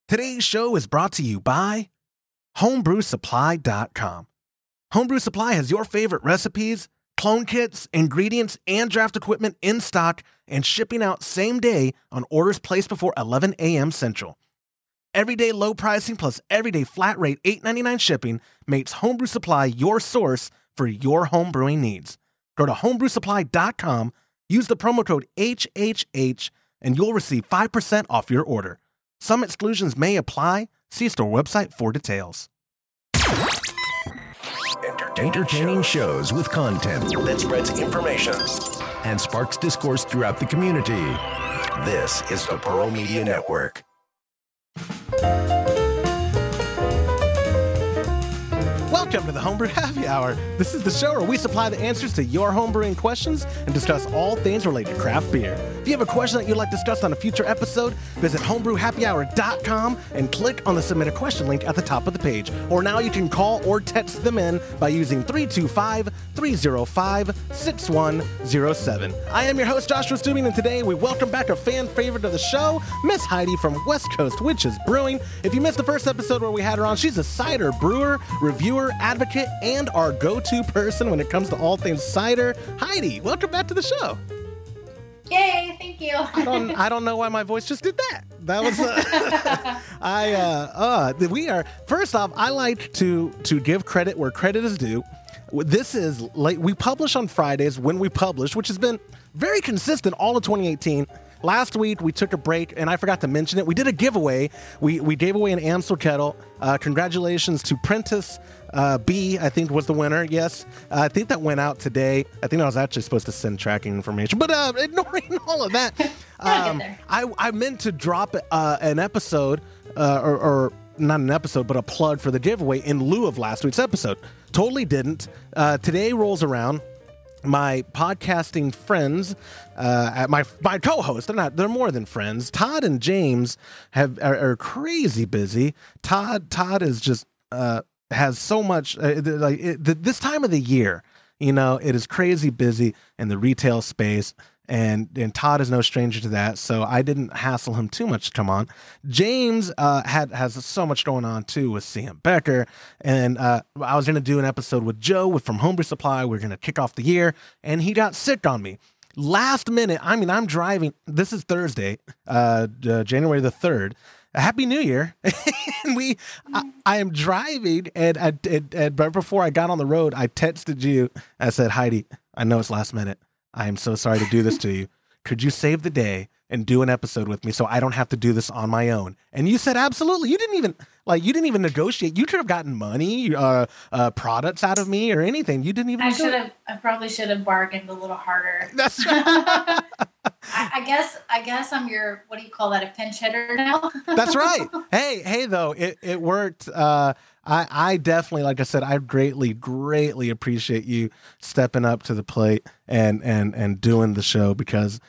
Today's show is brought to you by homebrewsupply.com. Homebrew Supply has your favorite recipes, clone kits, ingredients, and draft equipment in stock and shipping out same day on orders placed before 11 a.m. Central. Everyday low pricing plus everyday flat rate $8.99 shipping makes Homebrew Supply your source for your home brewing needs. Go to homebrewsupply.com, use the promo code HHH, and you'll receive 5% off your order. Some exclusions may apply. See store website for details. Entertaining shows with content that spreads information and sparks discourse throughout the community. This is the Pearl Media Network. Welcome to the Homebrew Happy Hour. This is the show where we supply the answers to your homebrewing questions and discuss all things related to craft beer. If you have a question that you'd like discussed on a future episode, visit homebrewhappyhour.com and click on the Submit a Question link at the top of the page. Or now you can call or text them in by using 325-305-6107. I am your host, Joshua Stubing, and today we welcome back a fan favorite of the show, Miss Heidi from West Coast Witches Brewing. If you missed the first episode where we had her on, she's a cider brewer, reviewer, advocate, and our go-to person when it comes to all things cider. Heidi, welcome back to the show. Yay, thank you. I don't know why my voice just did that. That was we are, first off, I like to give credit where credit is due. This is late. We publish on Fridays when we publish, which has been very consistent all of 2018. Last week, we took a break, and I forgot to mention it. We did a giveaway. We gave away an Amstel kettle. Congratulations to Prentice B, I think was the winner. Yes, I think that went out today. I think I was actually supposed to send tracking information, but ignoring all of that, I meant to drop an episode, or not an episode, but a plug for the giveaway in lieu of last week's episode. Totally didn't. Today rolls around. My podcasting friends, my co-host, they're more than friends. Todd and James are crazy busy. Todd is just has so much this time of the year. You know, it is crazy busy in the retail space. And Todd is no stranger to that, so I didn't hassle him too much to come on. James has so much going on too with CM Becker, and I was going to do an episode with Joe from Homebrew Supply. We're going to kick off the year, and he got sick on me last minute. I mean, I'm driving. This is Thursday, January the 3rd. Happy New Year! And I am driving, and right before I got on the road, I texted you. I said, Heidi, I know it's last minute. I am so sorry to do this to you. Could you save the day and do an episode with me so I don't have to do this on my own? And you said absolutely. You didn't even negotiate. You could have gotten money, products out of me or anything. You didn't even. I probably should have bargained a little harder. That's right. I guess I'm your, what do you call that, a pinch hitter now? That's right. Hey, though, it worked. I definitely, like I said, I greatly appreciate you stepping up to the plate and doing the show, because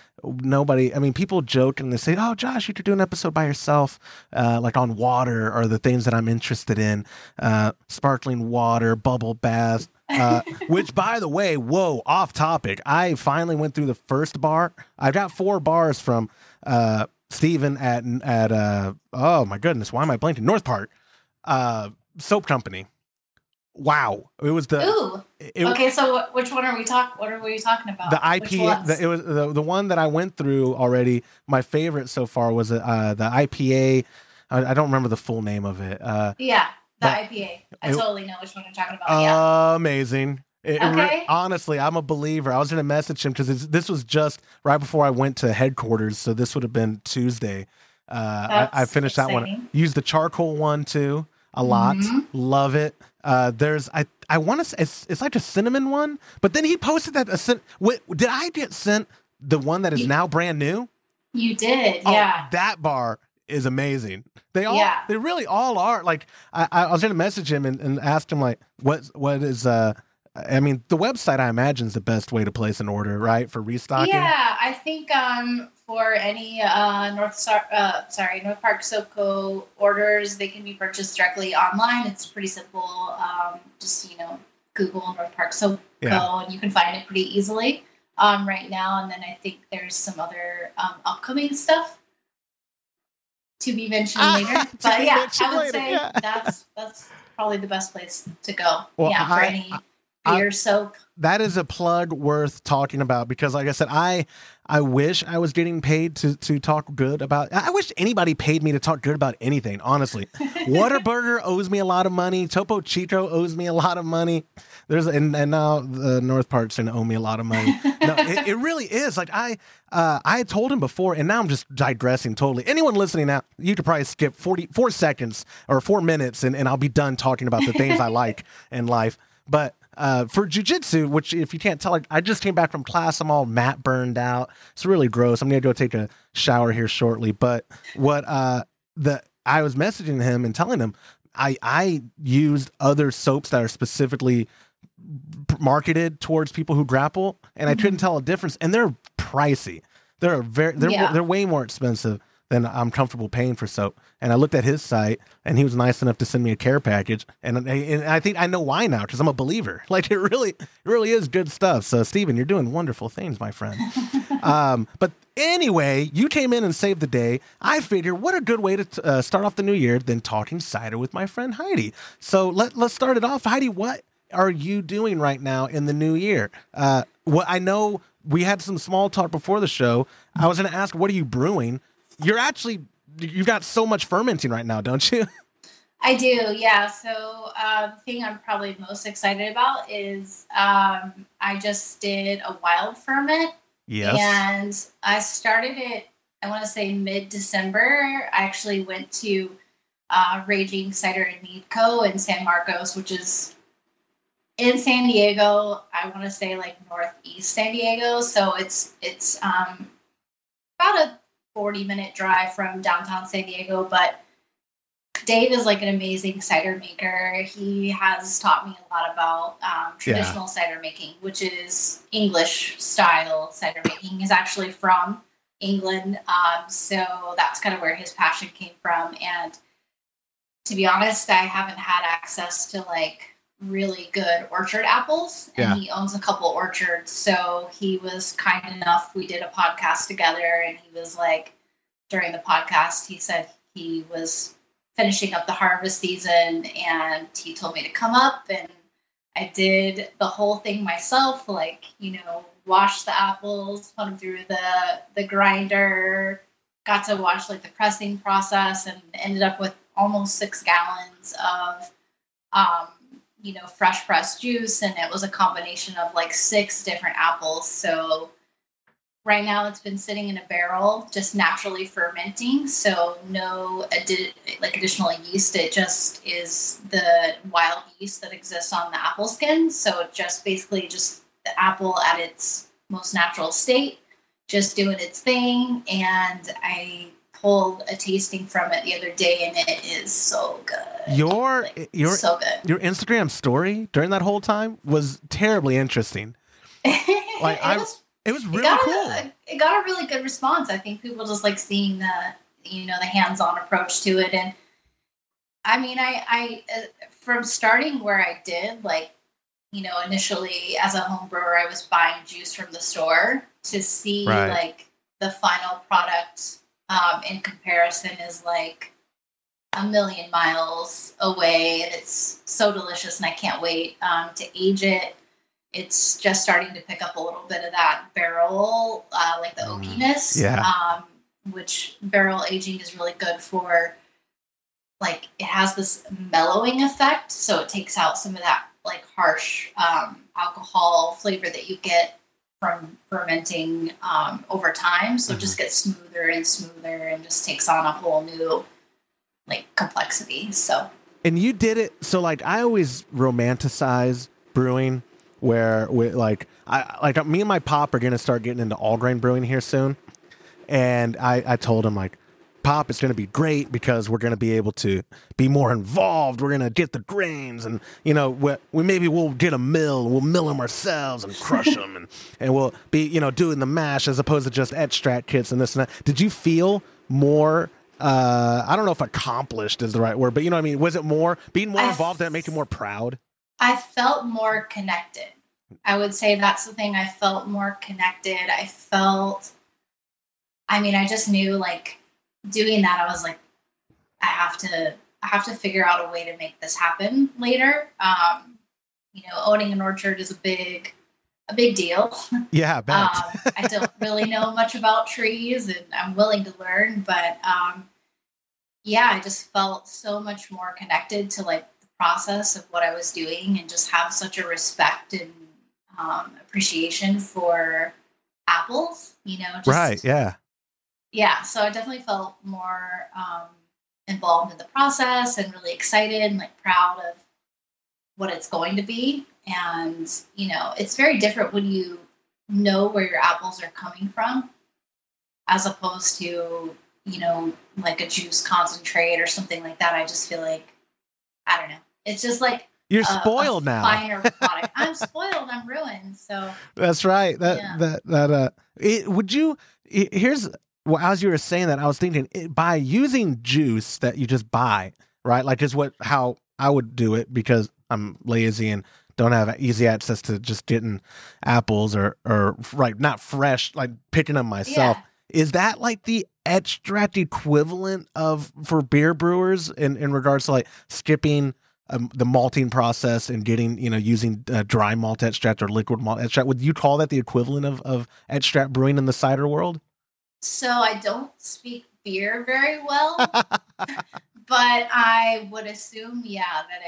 people joke and they say, oh, Josh, you could do an episode by yourself, like on water or the things that I'm interested in, sparkling water, bubble baths, which, by the way, whoa, off topic. I finally went through the first bar. I got 4 bars from Steven at oh my goodness, why am I blanking? North Park. Soap company. Wow, it was the. Ooh. Okay, so which one are we talking? What are we talking about? The IPA. It was the one that I went through already. My favorite so far was the IPA. I don't remember the full name of it. Yeah, the IPA. I totally know which one you're talking about. Yeah. Amazing. Okay. Honestly, I'm a believer. I was going to message him because this was just right before I went to headquarters, so this would have been Tuesday. I finished exciting. That one. Used the charcoal one too. A lot. Love it. There's I want to say it's like a cinnamon one, but then he posted that did I get sent the one that is now brand new? You did, yeah. That bar is amazing. They really all are. Like I was gonna message him and ask him like what is I mean, the website, I imagine, is the best way to place an order, right, for restocking? Yeah, I think for any North Park Soap Co. orders, they can be purchased directly online. It's pretty simple. Just, Google North Park Soap Co. and you can find it pretty easily right now. And then I think there's some other upcoming stuff to be mentioned later. But yeah, I would say yeah. that's probably the best place to go. Well, for any beer soap. That is a plug worth talking about because, like I said, I wish I was getting paid to talk good about. I wish anybody paid me to talk good about anything. Honestly, Whataburger owes me a lot of money. Topo Chico owes me a lot of money. And now the North Park's gonna owe me a lot of money. No, it really is. Like I told him before, and now I'm just digressing totally. Anyone listening now, you could probably skip 44 seconds or 4 minutes, and I'll be done talking about the things I like in life. But for jiu-jitsu, which if you can't tell, I just came back from class. I'm all mat burned out. It's really gross. I'm going to go take a shower here shortly. But what I was messaging him and telling him I used other soaps that are specifically marketed towards people who grapple, and I couldn't tell a difference. And they're pricey. They're way more expensive than I'm comfortable paying for soap. And I looked at his site, and he was nice enough to send me a care package. And I think I know why now, because I'm a believer. Like, it really is good stuff. So, Steven, you're doing wonderful things, my friend. But anyway, you came in and saved the day. I figure what a good way to start off the new year than talking cider with my friend Heidi. So let's start it off. Heidi, what are you doing right now in the new year? I know we had some small talk before the show. I was going to ask, what are you brewing? You've got so much fermenting right now, don't you? I do, yeah. So the thing I'm probably most excited about is I just did a wild ferment. Yes. And I started it, I want to say mid-December. I actually went to Raging Cider and Mead Co. in San Marcos, which is in San Diego. I want to say like northeast San Diego. So it's about a 40-minute drive from downtown San Diego, but Dave is like an amazing cider maker. He has taught me a lot about traditional cider making, which is English style cider making. He's actually from England, so that's kind of where his passion came from. And to be honest, I haven't had access to like really good orchard apples, and he owns a couple orchards, so he was kind enough. We did a podcast together, and he was like, during the podcast, he said he was finishing up the harvest season, and he told me to come up, and I did the whole thing myself, like, wash the apples, put them through the grinder, got to watch like the pressing process, and ended up with almost 6 gallons of fresh pressed juice, and it was a combination of like 6 different apples. So right now it's been sitting in a barrel, just naturally fermenting. So no additional yeast. It just is the wild yeast that exists on the apple skin. So it just basically just the apple at its most natural state, just doing its thing. And I pulled a tasting from it the other day, and it is so good. So good. Your Instagram story during that whole time was terribly interesting. Like it was really cool. It got a really good response. I think people just like seeing the hands-on approach to it. And I mean, I from starting where I did, like, initially as a home brewer, I was buying juice from the store, to see like the final product in comparison is like a million miles away, and it's so delicious, and I can't wait to age it. It's just starting to pick up a little bit of that barrel, like the oakiness, which barrel aging is really good for. Like, it has this mellowing effect, so it takes out some of that like harsh alcohol flavor that you get from fermenting over time. So it just gets smoother and smoother, and just takes on a whole new like complexity. So, and you did it. So like, I always romanticize brewing, where me and my pop are going to start getting into all grain brewing here soon. And I told him, like, Pop, it's going to be great because we're going to be able to be more involved. We're going to get the grains, and we'll get a mill, and we'll mill them ourselves and crush them, and we'll be doing the mash as opposed to just extract kits and this and that. Did you feel more? I don't know if accomplished is the right word, but you know what I mean. Was it being more involved that make you more proud? I felt more connected. I would say that's the thing. I felt more connected. I just knew, like, doing that, I was like, I have to figure out a way to make this happen later. Owning an orchard is a big deal. Yeah, I bet. I don't really know much about trees, and I'm willing to learn, but yeah, I just felt so much more connected to like the process of what I was doing, and just have such a respect and appreciation for apples. Right. Yeah. Yeah. So I definitely felt more involved in the process and really excited and like proud of what it's going to be. And it's very different when you know where your apples are coming from, as opposed to like a juice concentrate or something like that. I just feel like, I don't know. It's just like you're spoiled now. Finer product. I'm spoiled. I'm ruined. So that's right. Here's well, as you were saying that, I was thinking by using juice that you just buy, right? Like is how I would do it, because I'm lazy and don't have easy access to just getting apples or right, not fresh, like picking them myself. Yeah. Is that like the extract equivalent for beer brewers in regards to like skipping the malting process and getting, using dry malt extract or liquid malt extract? Would you call that the equivalent of extract brewing in the cider world? So I don't speak beer very well, but I would assume, yeah, that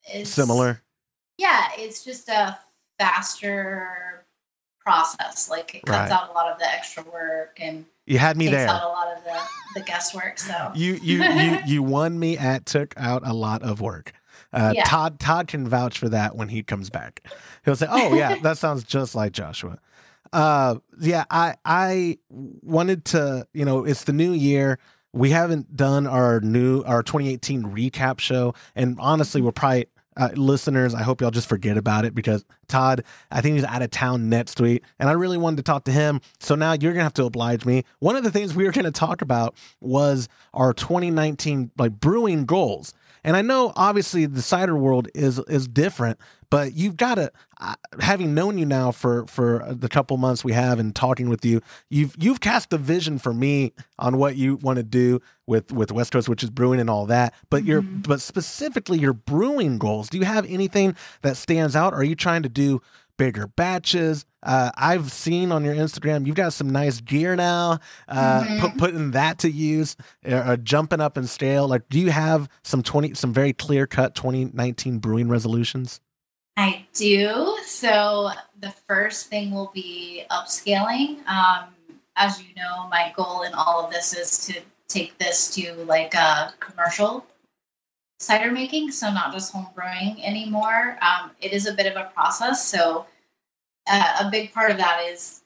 it's similar. Yeah, it's just a faster process. Like it cuts out a lot of the extra work, and you had me takes there. out a lot of the guesswork. So you won me at took out a lot of work. Yeah. Todd can vouch for that when he comes back. He'll say, "Oh yeah, that sounds just like Joshua." Yeah, I wanted to, it's the new year. We haven't done our 2018 recap show, and honestly, we're probably listeners, I hope y'all just forget about it, because Todd, I think he's out of town next week, and I really wanted to talk to him. So now you're gonna have to oblige me. One of the things we were gonna talk about was our 2019 like brewing goals. And I know obviously the cider world is different, but you've got to, having known you now for the couple months we have and talking with you, you've cast a vision for me on what you want to do with West Coast Witches Brewing and all that. But but specifically your brewing goals. Do you have anything that stands out? Are you trying to do bigger batches? I've seen on your Instagram you've got some nice gear now, putting that to use, jumping up in scale. Like, do you have some very clear cut 2019 brewing resolutions? I do. So the first thing will be upscaling. As you know, my goal in all of this is to take this to like a commercial cider making, so not just home brewing anymore. It is a bit of a process. So a big part of that is,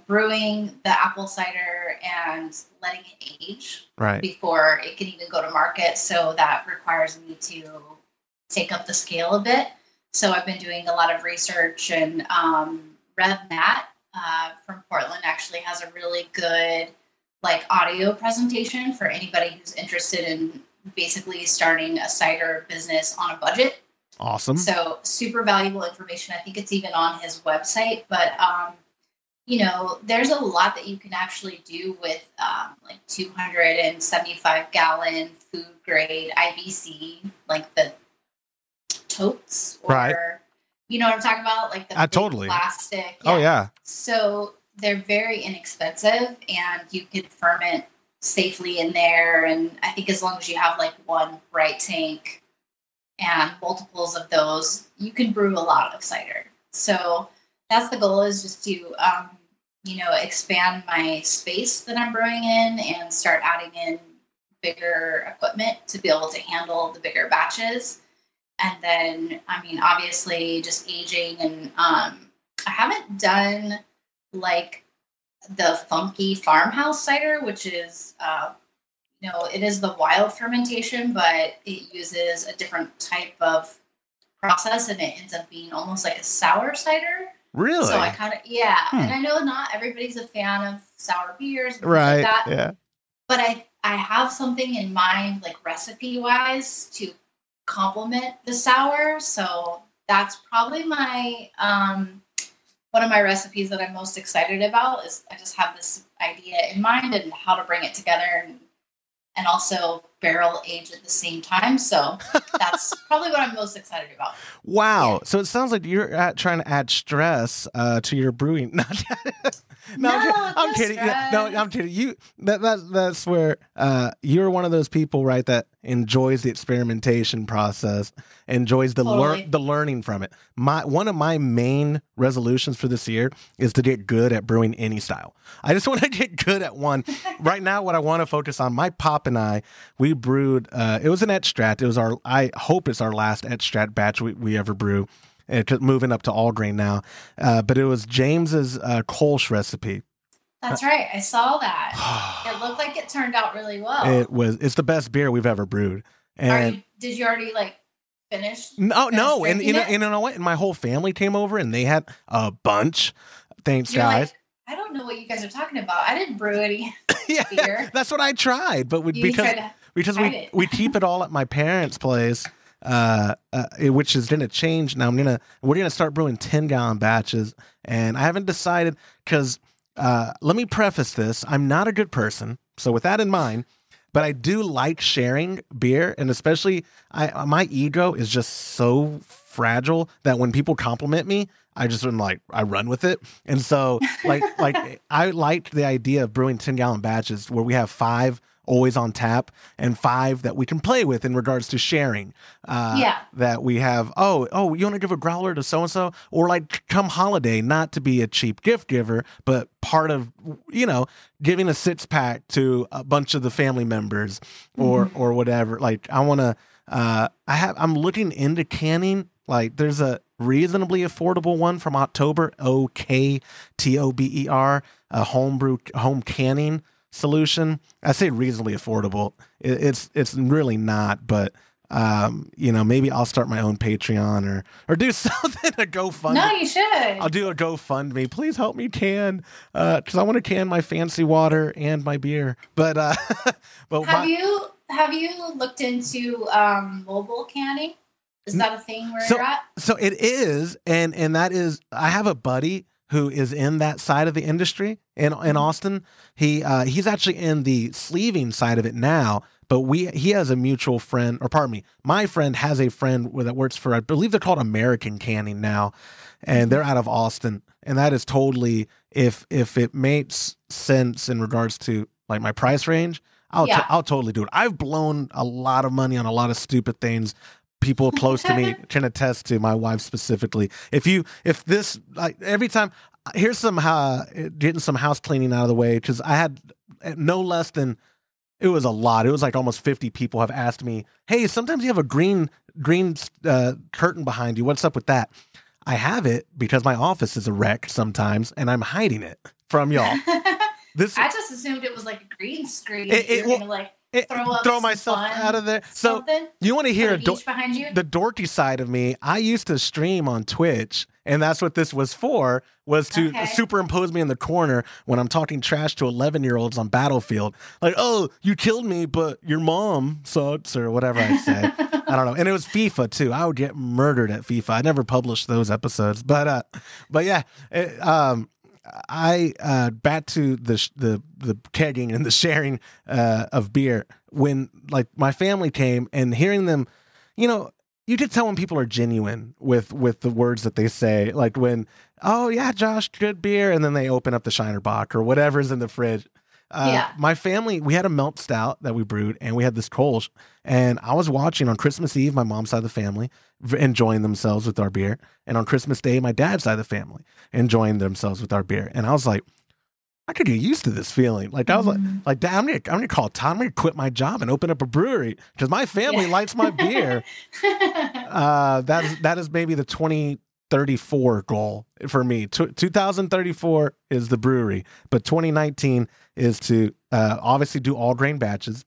brewing the apple cider and letting it age before it can even go to market. So that requires me to take up the scale a bit. So I've been doing a lot of research, and Rev Matt from Portland actually has a really good like audio presentation for anybody who's interested in basically starting a cider business on a budget. Awesome. So super valuable information. I think it's even on his website, but there's a lot that you can actually do with like 275 gallon food grade IBC, like the totes, or you know what I'm talking about? Like the totally plastic. Yeah. Oh yeah. So they're very inexpensive, and you can ferment safely in there. And I think as long as you have like one bright tank and multiples of those, you can brew a lot of cider. So that's the goal, is just to, expand my space that I'm brewing in and start adding in bigger equipment to be able to handle the bigger batches. And then, obviously just aging, and I haven't done like the funky farmhouse cider, which is, it is the wild fermentation, but it uses a different type of process, and it ends up being almost like a sour cider. Really? So I kind of, and I know not everybody's a fan of sour beers, and right? Like that, yeah. But I have something in mind, like recipe wise, to complement the sour. So that's probably my one of my recipes that I'm most excited about. Is I just have this idea in mind and how to bring it together and and also barrel age at the same time. So that's probably what I'm most excited about. Wow. Yeah. So it sounds like you're trying to add stress to your brewing. I'm kidding. No, I'm kidding. That's where you're one of those people, right, that enjoys the experimentation process, enjoys the learning from it. One of my main resolutions for this year is to get good at brewing any style. I just want to get good at one. Right now, what I want to focus on, my pop and I, we brewed. It was an extract. It was I hope it's our last extract batch we ever brew. Moving up to all grain now, but it was James's Kolsch recipe. That's right. I saw that. It looked like it turned out really well. It's the best beer we've ever brewed. And did you already finish? No. And you know what? And my whole family came over and they had a bunch. Thanks, guys. I don't know what you guys are talking about. I didn't brew any beer. That's what I tried, but because we keep it all at my parents' place. Which is going to change now. We're going to start brewing 10-gallon batches, and I haven't decided because let me preface this. I'm not a good person. So with that in mind, but I do like sharing beer, and especially my ego is just so fragile that when people compliment me, I just I run with it. And so I liked the idea of brewing 10-gallon batches where we have 5 always on tap and 5 that we can play with in regards to sharing. That we have, you want to give a growler to so-and-so? Or come holiday, not to be a cheap gift giver, but part of, giving a 6-pack to a bunch of the family members or whatever. I want to, I'm looking into canning. There's a reasonably affordable one from October, OKTOBER, a homebrew home canning solution. I say reasonably affordable. It's really not, but maybe I'll start my own Patreon or do something to GoFundMe. No, you should. I'll do a GoFundMe. Please help me can, because I want to can my fancy water and my beer. But have you looked into mobile canning? Is that a thing where you're at? So it is, and that is. I have a buddy who is in that side of the industry in Austin. He's actually in the sleeving side of it now, but he has a mutual friend, or pardon me, my friend has a friend that works for, I believe they're called American Canning now, and they're out of Austin, and that is totally, if it makes sense in regards to my price range, I'll totally do it. I've blown a lot of money on a lot of stupid things. People close to me can attest to, my wife specifically. If this every time, here's getting some house cleaning out of the way, because I had no less than, it was a lot. It was almost 50 people have asked me, hey, sometimes you have a green curtain behind you. What's up with that? I have it because my office is a wreck sometimes, and I'm hiding it from y'all. I just assumed it was a green screen. Throw myself out of there. So you want to hear behind you? The dorky side of me? I used to stream on Twitch, and that's what this was for, was to superimpose me in the corner when I'm talking trash to 11-year-olds on Battlefield. Oh, you killed me, but your mom sucks, or whatever I'd say. I don't know. And it was FIFA too. I would get murdered at FIFA. I never published those episodes, but yeah. Back to the kegging and the sharing of beer. When my family came, and hearing them, you could tell when people are genuine with the words that they say. When, oh yeah, Josh, good beer, and then they open up the Shiner Bock or whatever's in the fridge. My family, we had a melt stout that we brewed, and we had this Kolsch, and I was watching on Christmas Eve, my mom's side of the family enjoying themselves with our beer, and on Christmas Day, my dad's side of the family enjoying themselves with our beer. And I was like, I could get used to this feeling. I was like, Dad, I'm gonna call Todd. I'm gonna quit my job and open up a brewery because my family likes my beer. That is maybe the 2034 goal for me. 2034 is the brewery, but 2019 is to obviously do all grain batches,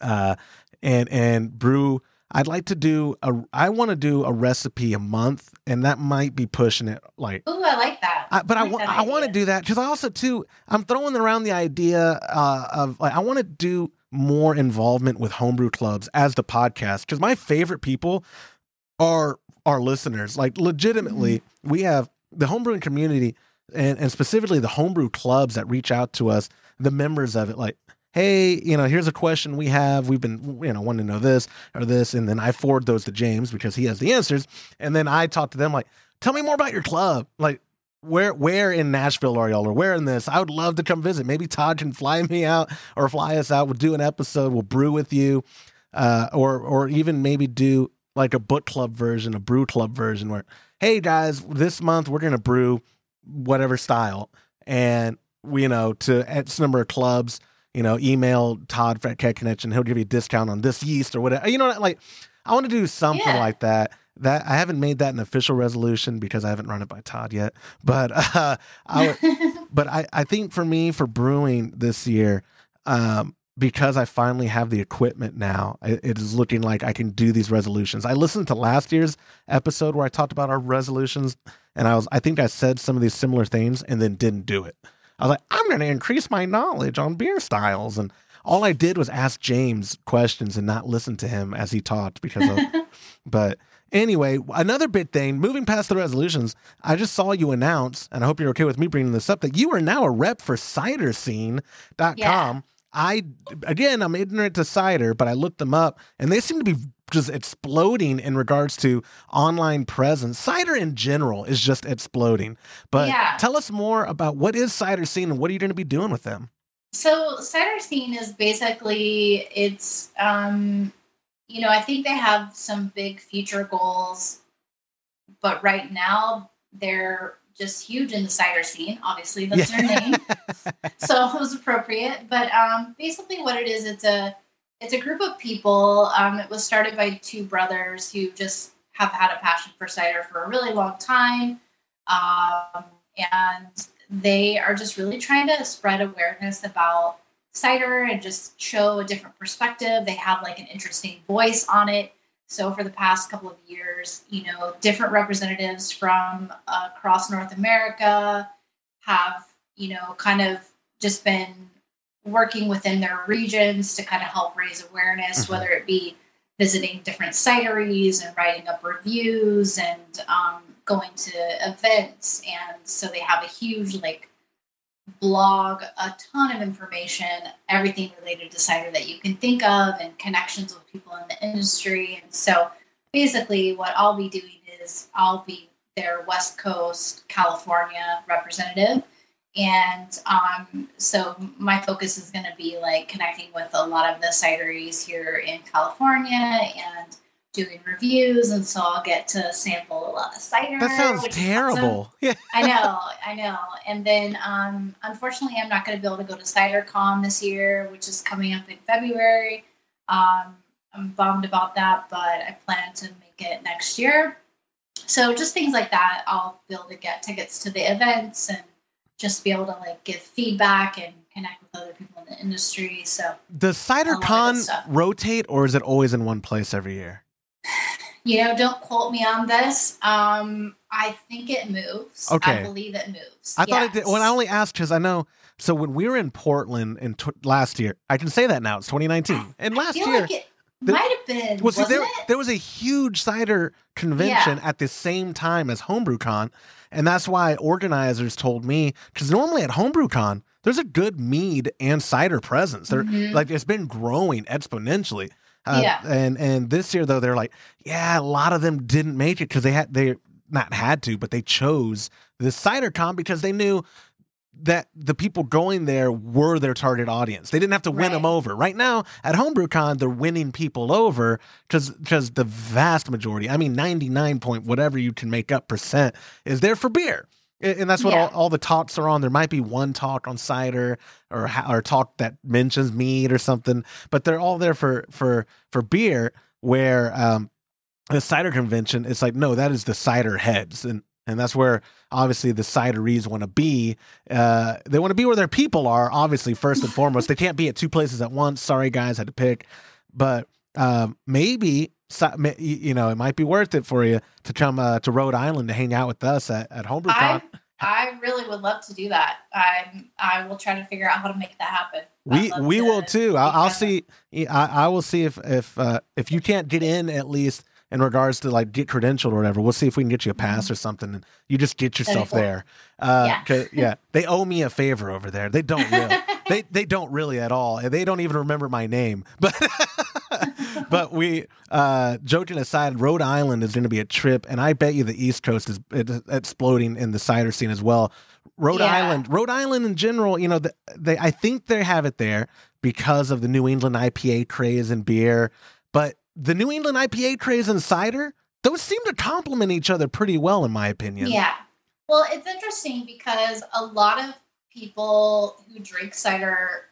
and brew. I want to do a recipe a month, and that might be pushing it. Ooh, I like that. I want to do that because I also too, I'm throwing around the idea of I want to do more involvement with homebrew clubs as the podcast, because my favorite people are our listeners. Legitimately, we have the homebrewing community, and specifically the homebrew clubs that reach out to us, the members of it. Hey, hey, here's a question we have. We've been, wanting to know this or this. And then I forward those to James because he has the answers. And then I talk to them like, tell me more about your club. Like, where in Nashville are y'all, or where in this? I would love to come visit. Maybe Todd can fly me out or fly us out. We'll do an episode. We'll brew with you, or even maybe do like a book club version, a brew club version where, hey guys, this month we're gonna brew whatever style, and to X number of clubs, email Todd for Cat Connection. He'll give you a discount on this yeast or whatever. Like I want to do something like that. That I haven't made that an official resolution because I haven't run it by Todd yet. But I think for me, for brewing this year, because I finally have the equipment now, it is looking like I can do these resolutions. I listened to last year's episode where I talked about our resolutions, and I think I said some of these similar things and then didn't do it. I was like, I'm going to increase my knowledge on beer styles, and all I did was ask James questions and not listen to him as he talked but anyway, another big thing, moving past the resolutions, I just saw you announce, and I hope you're okay with me bringing this up, that you are now a rep for ciderscene.com. Yeah. I'm ignorant to cider, but I looked them up and they seem to be just exploding in regards to online presence. Cider in general is just exploding. But tell us more about what is Cider Scene and what are you going to be doing with them? So Cider Scene is basically, it's, I think they have some big future goals, but right now they're just huge in the cider scene. Obviously, that's their name, so it was appropriate. But basically, what it is, it's a group of people. It was started by two brothers who just have had a passion for cider for a really long time, and they are just really trying to spread awareness about cider and just show a different perspective. They have like an interesting voice on it. So for the past couple of years, different representatives from across North America have, kind of just been working within their regions to kind of help raise awareness, whether it be visiting different cideries and writing up reviews and going to events. And so they have a huge blog, a ton of information, everything related to cider that you can think of, and connections with people in the industry. And so basically what I'll be doing is I'll be their West Coast California representative. And so my focus is going to be connecting with a lot of the cideries here in California and doing reviews, and so I'll get to sample a lot of cider. That sounds terrible. Awesome. Yeah, I know. And then, unfortunately, I'm not going to be able to go to CiderCon this year, which is coming up in February. I'm bummed about that, but I plan to make it next year. So just things like that, I'll be able to get tickets to the events and just be able to give feedback and connect with other people in the industry. So does CiderCon rotate, or is it always in one place every year? Don't quote me on this. I think it moves. Okay. I believe it moves. I thought it did. Well, I only asked because I know. So when we were in Portland last year, I can say that now, it's 2019. And last year, it might have been. Wasn't it? There was a huge cider convention at the same time as HomebrewCon. And that's why organizers told me, because normally at HomebrewCon, there's a good mead and cider presence. They're it's been growing exponentially. And this year though, they're a lot of them didn't make it because they not had to, but they chose the CiderCon because they knew that the people going there were their target audience. They didn't have to win them over. Right now at HomebrewCon, they're winning people over because the vast majority, 99 point whatever you can make up percent, is there for beer. And that's what all the talks are on. There might be one talk on cider or talk that mentions mead or something, but they're all there for beer. Where the cider convention, it's no, that is the cider heads, and that's where obviously the cideries want to be. They want to be where their people are. Obviously, first and foremost, they can't be at two places at once. Sorry, guys, had to pick, but maybe. It might be worth it for you to come to Rhode Island to hang out with us at HomebrewCon. I really would love to do that. I will try to figure out how to make that happen. We will too. I'll see. I will see if you can't get in, at least in regards to like get credentialed or whatever. We'll see if we can get you a pass or something. And you just get yourself there. Yeah, they owe me a favor over there. They don't really. they don't really at all. They don't even remember my name. But we, joking aside, Rhode Island is going to be a trip, and I bet you the East Coast is exploding in the cider scene as well. Rhode Island in general, you know, I think they have it there because of the New England IPA craze and beer, but the New England IPA craze and cider, those seem to complement each other pretty well, in my opinion. Yeah. Well, it's interesting because a lot of people who drink cider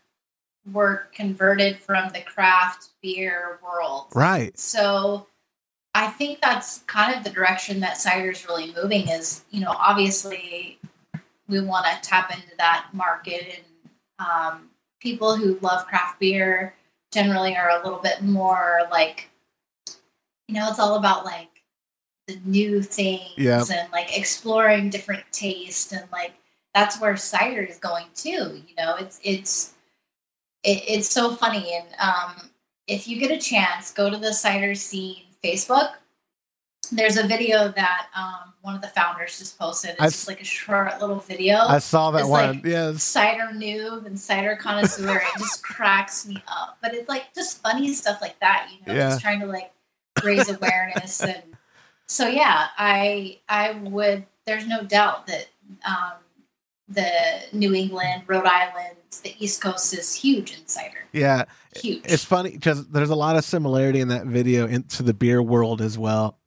were converted from the craft beer world. Right. So I think that's kind of the direction that cider is really moving is, you know, obviously we want to tap into that market, and people who love craft beer generally are a little bit more like, you know, it's all about like the new things and like exploring different tastes, and like that's where cider is going too. You know, it's so funny, and if you get a chance, go to the Cider Scene Facebook. There's a video that one of the founders just posted. It's just like a short little video. I saw that one. Like yes. Cider noob and cider connoisseur. It just cracks me up. But it's like just funny stuff like that, you know, just trying to like raise awareness. And so, yeah, I would, there's no doubt that the New England, Rhode Island, the East Coast is huge in cider. Yeah. Huge. It's funny because there's a lot of similarity in that video into the beer world as well.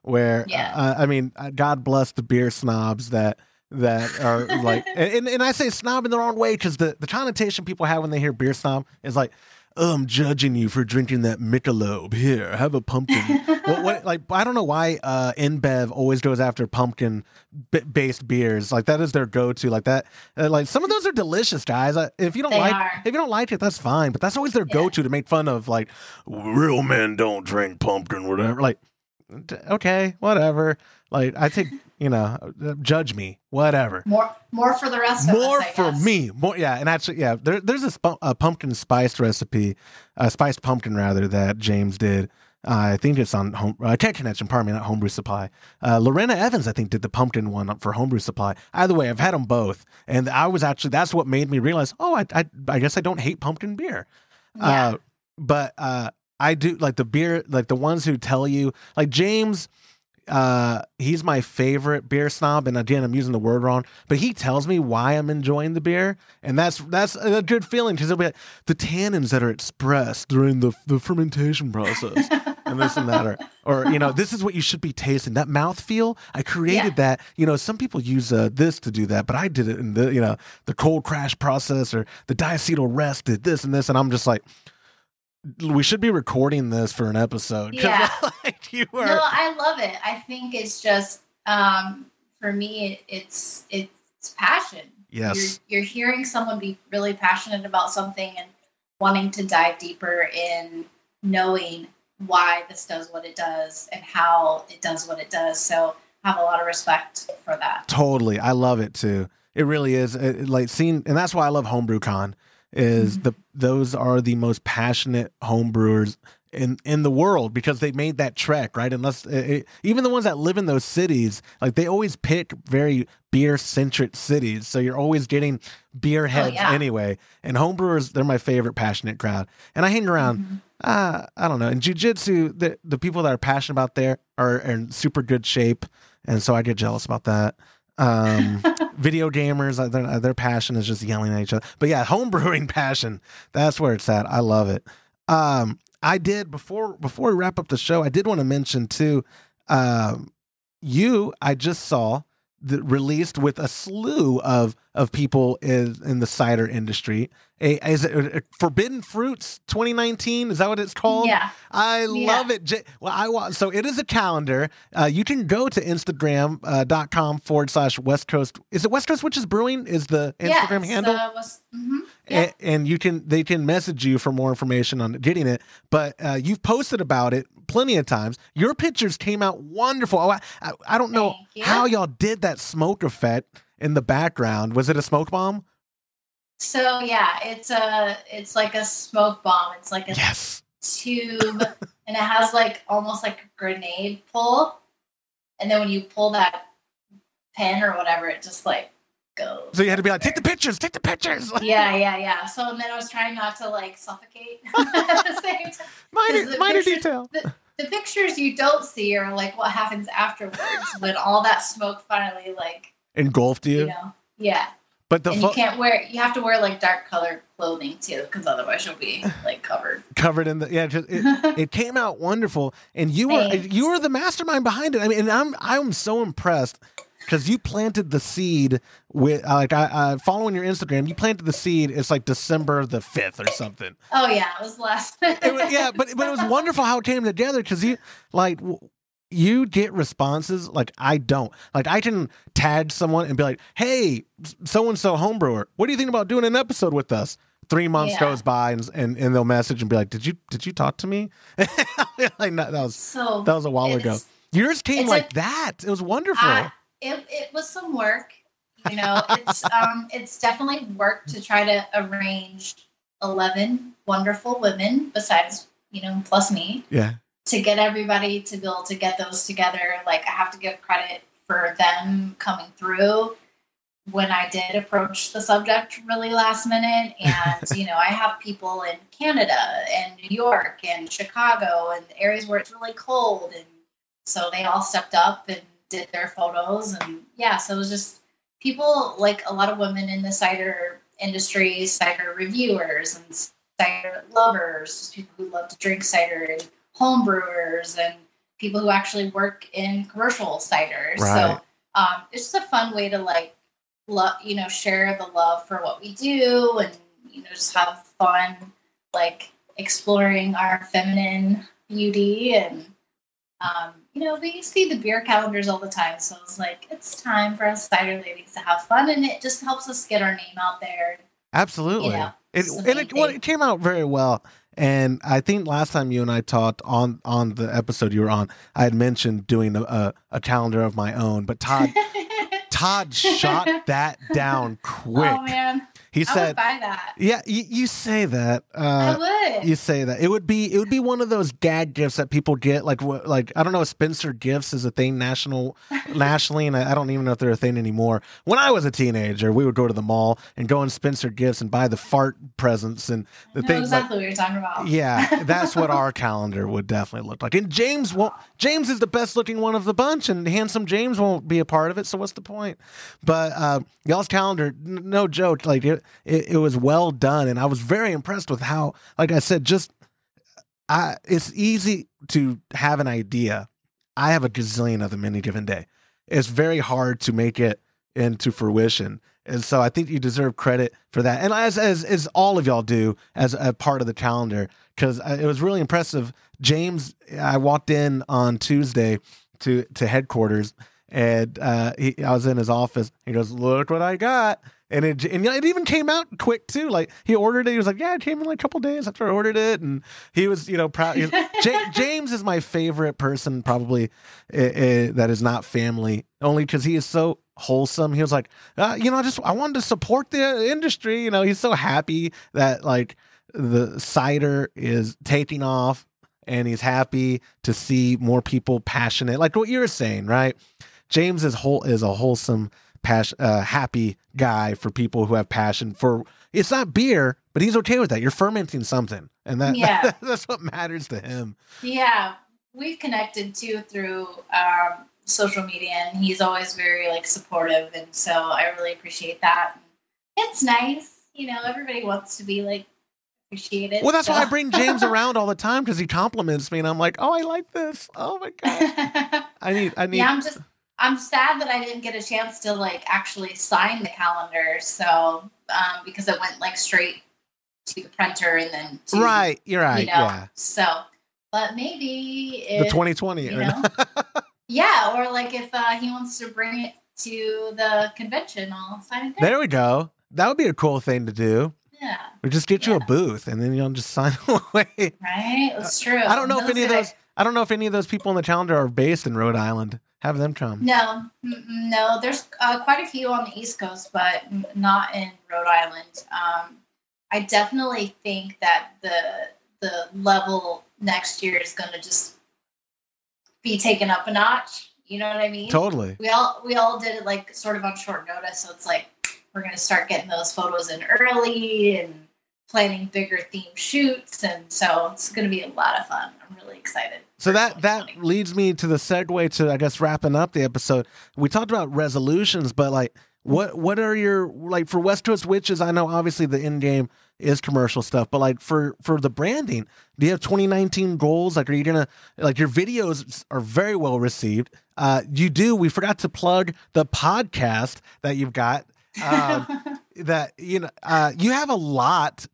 Where, I mean, God bless the beer snobs that are like, and I say snob in the wrong way because the connotation people have when they hear beer snob is like, oh, I'm judging you for drinking that Michelob. Here, have a pumpkin. what, like, I don't know why InBev always goes after pumpkin-based beers. Like that is their go-to. Like that, like some of those are delicious, guys. If you don't like it, that's fine. But that's always their go-to to make fun of. Like real men don't drink pumpkin, whatever. Like. Okay, whatever. Like I think, you know, judge me, whatever. More for the rest of us. More for me. More, yeah. And actually, yeah, there's a pumpkin spiced recipe, spiced pumpkin rather, that James did. I think it's on Tech Connection. Pardon me, not Homebrew Supply. Lorena Evans, I think, did the pumpkin one for Homebrew Supply. Either way, I've had them both, and that's what made me realize. Oh, I guess I don't hate pumpkin beer. Yeah. But I do like the beer, like the ones who tell you, like James, he's my favorite beer snob. And again, I'm using the word wrong, but he tells me why I'm enjoying the beer. And that's a good feeling because it'll be like, the tannins that are expressed during the fermentation process and this and that, or, you know, this is what you should be tasting. That mouthfeel, I created that. You know, some people use this to do that, but I did it in the, you know, the cold crash process, or the diacetyl rest did this and this. And I'm just like, we should be recording this for an episode. Yeah. Like you are... No, I love it. I think it's just, for me, it's passion. Yes. You're hearing someone be really passionate about something and wanting to dive deeper in knowing why this does what it does and how it does what it does. So I have a lot of respect for that. Totally. I love it too. It really is like seeing, and that's why I love HomebrewCon. Is those are the most passionate homebrewers in the world, because they made that trek, right? Unless even the ones that live in those cities, like they always pick very beer centric cities, so you're always getting beer heads anyway. And homebrewers, they're my favorite passionate crowd. And I hang around. I don't know. In jiu-jitsu, the people that are passionate about there are in super good shape, and so I get jealous about that. Video gamers, their passion is just yelling at each other. But yeah, homebrewing passion, that's where it's at. I love it. I did before we wrap up the show, I did want to mention too, I just saw released with a slew of people in the cider industry. Is it Forbidden Fruits 2019? Is that what it's called? Yeah. I love it. So it is a calendar. You can go to Instagram.com/West Coast. Is it West Coast Witches Brewing is the Instagram handle? And they can message you for more information on getting it. But you've posted about it plenty of times. Your pictures came out wonderful. Oh, I don't know how y'all did that smoke effect in the background. Was it a smoke bomb? So yeah, it's like a smoke bomb. It's like a tube and it has like almost like a grenade pull, and then when you pull that pin or whatever, it just like goes. So you had to be like, take the pictures. Yeah. So and then I was trying not to like suffocate at the same time. Minor detail. The pictures you don't see are like what happens afterwards when all that smoke finally like engulfed you. You know, yeah. But you can't wear. You have to wear like dark colored clothing too, because otherwise you'll be like covered in the it came out wonderful, and you were the mastermind behind it. I mean, and I'm so impressed. Because you planted the seed with, I following your Instagram, you planted the seed. It's like December the 5th or something. Oh yeah, it was last. But it was wonderful how it came together. Because you get responses like I don't. Like I can tag someone and be like, "Hey, so and so homebrewer, what do you think about doing an episode with us?" 3 months goes by and they'll message and be like, "Did you talk to me?" Like that was a while ago. Yours came like that. It was wonderful. It was some work, you know. It's definitely work to try to arrange 11 wonderful women besides, you know, plus me. Yeah. To get everybody to be able to get those together, like I have to give credit for them coming through when I did approach the subject really last minute. And you know, I have people in Canada and New York and Chicago and areas where it's really cold, and so they all stepped up and did their photos. And yeah, so it was just people, like a lot of women in the cider industry, cider reviewers and cider lovers, just people who love to drink cider, and home brewers and people who actually work in commercial cider. Right. So it's just a fun way to like share the love for what we do, and you know, just have fun like exploring our feminine beauty. And you know, we see the beer calendars all the time, so it's like it's time for us cider ladies to have fun, and it just helps us get our name out there. Absolutely. You know, it came out very well. And I think last time you and I talked on the episode you were on, I had mentioned doing a calendar of my own, but Todd shot that down quick. Oh man. He said, I would buy that. Yeah, you say that. I would. You say that. It would be one of those gag gifts that people get. Like I don't know if Spencer Gifts is a thing nationally, and I don't even know if they're a thing anymore. When I was a teenager, we would go to the mall and go in Spencer Gifts and buy the fart presents and the things. Exactly what you're talking about. Yeah, that's what our calendar would definitely look like. And James is the best looking one of the bunch, and handsome James won't be a part of it. So what's the point? But y'all's calendar, no joke, like it was well done, and I was very impressed with how, like I said, it's easy to have an idea. I have a gazillion of them any given day. It's very hard to make it into fruition, and so I think you deserve credit for that. And as all of y'all do as a part of the calendar, because it was really impressive. James, I walked in on Tuesday to headquarters, and I was in his office. He goes, "Look what I got." And it even came out quick too. Like he ordered it. He was like, "Yeah, it came in like a couple days after I ordered it." And he was, proud. James is my favorite person, probably that is not family, only because he is so wholesome. He was like, I wanted to support the industry. He's so happy that like the cider is taking off, and he's happy to see more people passionate, like what you're saying, right? James is a wholesome, happy guy for people who have passion for. It's not beer, but he's okay with that. You're fermenting something, and that's what matters to him. Yeah, we've connected too through social media, and he's always very like supportive, and so I really appreciate that. It's nice, everybody wants to be like appreciated. Well, that's why I bring James around all the time, because he compliments me, and I'm like, oh, I like this. Oh my god, I need. Yeah, I'm sad that I didn't get a chance to like actually sign the calendar. So, because it went like straight to the printer and then to, right. You're right. Yeah. So, but maybe the 2020, yeah. Or like if he wants to bring it to the convention, I'll sign it there. There we go. That would be a cool thing to do. Yeah. Or just get you a booth, and then you'll just sign away. Right. That's true. I don't know if any of those people on the calendar are based in Rhode Island. Have them come. No. There's quite a few on the East Coast, but not in Rhode Island. I definitely think that the level next year is going to just be taken up a notch. You know what I mean? Totally. We all did it like sort of on short notice. So it's like, we're going to start getting those photos in early and planning bigger theme shoots. And so it's going to be a lot of fun. I'm really excited. So that leads me to the segue to, I guess, wrapping up the episode. We talked about resolutions, but like, what are your, like, for West Coast Witches? I know obviously the end game is commercial stuff, but like for the branding, do you have 2019 goals? Like, are you gonna, like, your videos are very well received. We forgot to plug the podcast that you've got. That you have a lot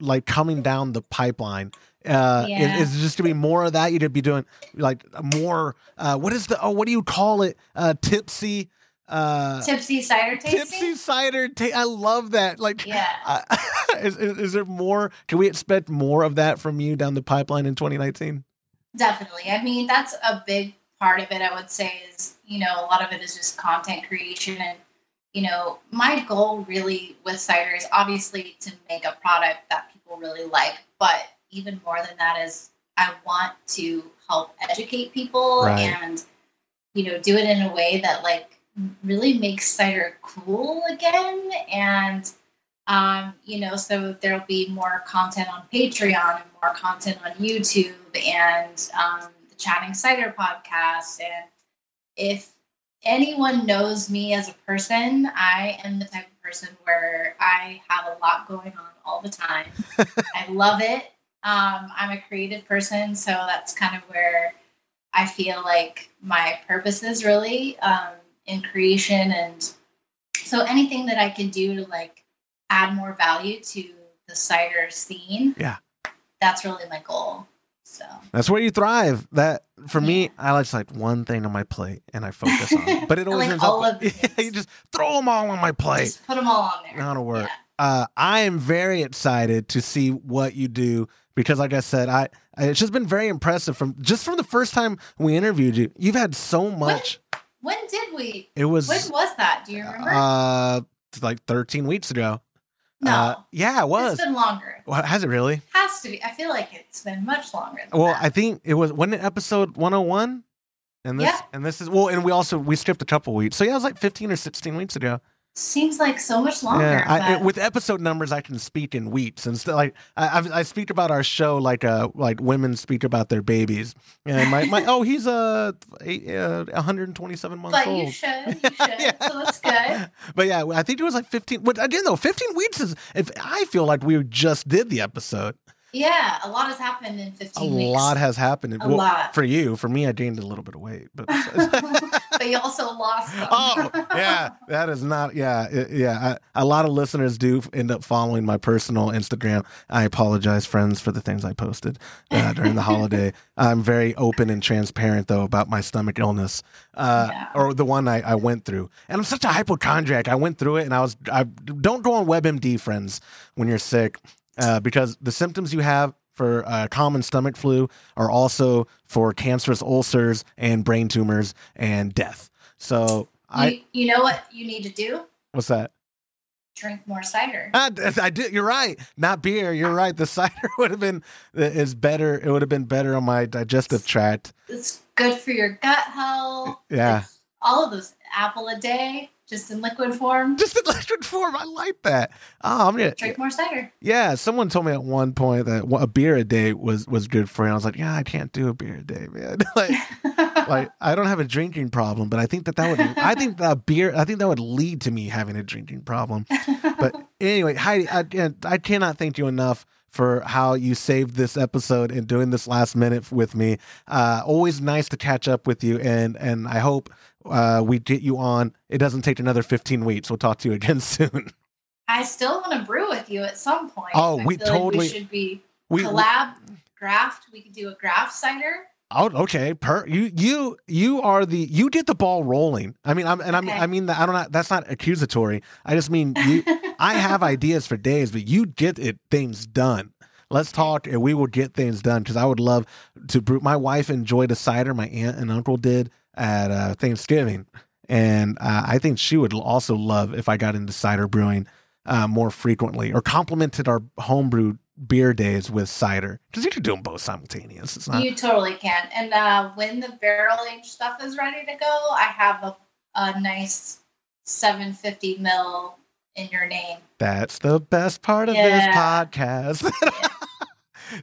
like coming down the pipeline. Is just to be more of that? You're gonna be doing like more. What do you call it? Tipsy cider tasting. Tipsy cider. I love that. Like, is there more? Can we expect more of that from you down the pipeline in 2019? Definitely. I mean, that's a big part of it. I would say is a lot of it is just content creation. And my goal really with cider is obviously to make a product that people really like, but even more than that is I want to help educate people and, do it in a way that like really makes cider cool again. And, so there'll be more content on Patreon and more content on YouTube and the Chatting Cider podcast. And if anyone knows me as a person, I am the type of person where I have a lot going on all the time. I love it. I'm a creative person, so that's kind of where I feel like my purpose is really in creation. And so anything that I can do to like add more value to the cider scene, that's really my goal. So that's where you thrive. That for me, I just like one thing on my plate and I focus on it. But it always ends up you just throw them all on my plate. Just put them all on there. That'll work. Yeah. I am very excited to see what you do because, like I said, it's just been very impressive from the first time we interviewed you. You've had so much. When did we? When was that? Do you remember? Like 13 weeks ago. No. Yeah, it was. It's been longer. Well, has it really? Has to be. I feel like it's been much longer than that. I think it was, wasn't it episode 101? And this is, and we skipped a couple weeks. So yeah, it was like 15 or 16 weeks ago. Seems like so much longer. Yeah, with episode numbers, I can speak in weeks and like I speak about our show like women speak about their babies. And he's 127 months old. But you should. Yeah. So that's good. But yeah, I think it was like 15. But again, though, 15 weeks is. If I feel like we just did the episode. Yeah, a lot has happened in 15 weeks. A lot has happened. A lot. For you. For me, I gained a little bit of weight. But you also lost some. Oh, yeah. That is not, a lot of listeners do end up following my personal Instagram. I apologize, friends, for the things I posted during the holiday. I'm very open and transparent, though, about my stomach illness, or the one I went through. And I'm such a hypochondriac. I went through it, and I don't go on WebMD, friends, when you're sick. Because the symptoms you have for common stomach flu are also for cancerous ulcers and brain tumors and death. So you know what you need to do? What's that? Drink more cider. I did. You're right. Not beer. You're right. The cider is better. It would have been better on my digestive tract. It's good for your gut health. Yeah. It's all of those. Apple a day. Just in liquid form? Just in liquid form. I like that. Oh, I'm gonna drink more cider. Yeah, someone told me at one point that a beer a day was good for you. I was like, yeah, I can't do a beer a day, man. like I don't have a drinking problem, but I think that would. I think that would lead to me having a drinking problem. But anyway, Heidi, I cannot thank you enough for how you saved this episode and doing this last minute with me. Always nice to catch up with you, and I hope we get you on. It doesn't take another 15 weeks. We'll talk to you again soon. I still want to brew with you at some point. Oh, we totally like we should be collab, graft. We could do a graft cider. Oh, okay. You are you get the ball rolling. I mean, I mean that I don't know. That's not accusatory. I just mean you. I have ideas for days, but you get things done. Let's talk, and we will get things done because I would love to brew. My wife enjoyed a cider. My aunt and uncle did at Thanksgiving, and I think she would also love if I got into cider brewing more frequently or complemented our homebrew beer days with cider because you can do them both simultaneous. It's not... You totally can. And when the barrel aged stuff is ready to go, I have a nice 750 ml in your name. That's the best part of this podcast.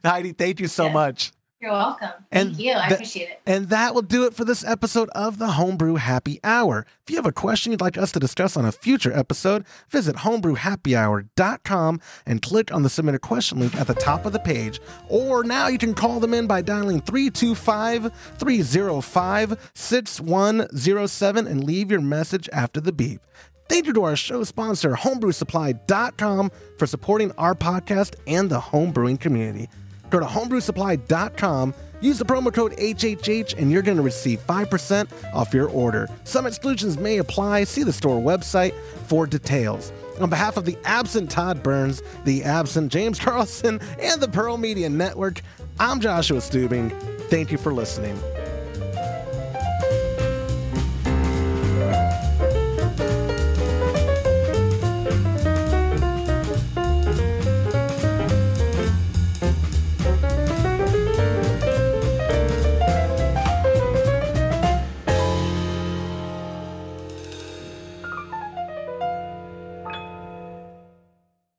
Heidi, thank you so much. You're welcome. Thank you. I appreciate it. And that will do it for this episode of the Homebrew Happy Hour. If you have a question you'd like us to discuss on a future episode, visit homebrewhappyhour.com and click on the Submit a Question link at the top of the page. Or now you can call them in by dialing 325-305-6107 and leave your message after the beep. Thank you to our show sponsor, homebrewsupply.com, for supporting our podcast and the homebrewing community. Go to homebrewsupply.com, use the promo code HHH, and you're going to receive 5% off your order. Some exclusions may apply. See the store website for details. On behalf of the absent Todd Burns, the absent James Carlson, and the Pearl Media Network, I'm Joshua Stubing. Thank you for listening.